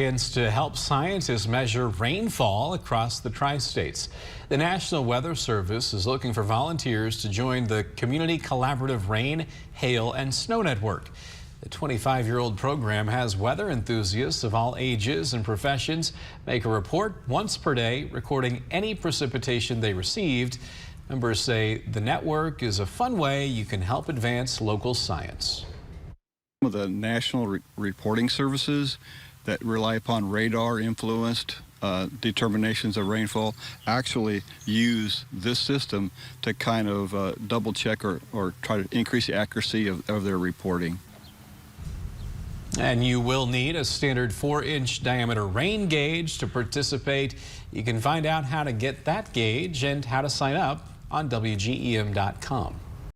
To help scientists measure rainfall across the tri-states. The National Weather Service is looking for volunteers to join the Community Collaborative Rain, Hail, and Snow Network. The 25-year-old program has weather enthusiasts of all ages and professions make a report once per day, recording any precipitation they received. Members say the network is a fun way you can help advance local science. Some of the national reporting services that rely upon radar-influenced determinations of rainfall actually use this system to kind of double-check or try to increase the accuracy of their reporting. And you will need a standard 4-inch diameter rain gauge to participate. You can find out how to get that gauge and how to sign up on WGEM.com.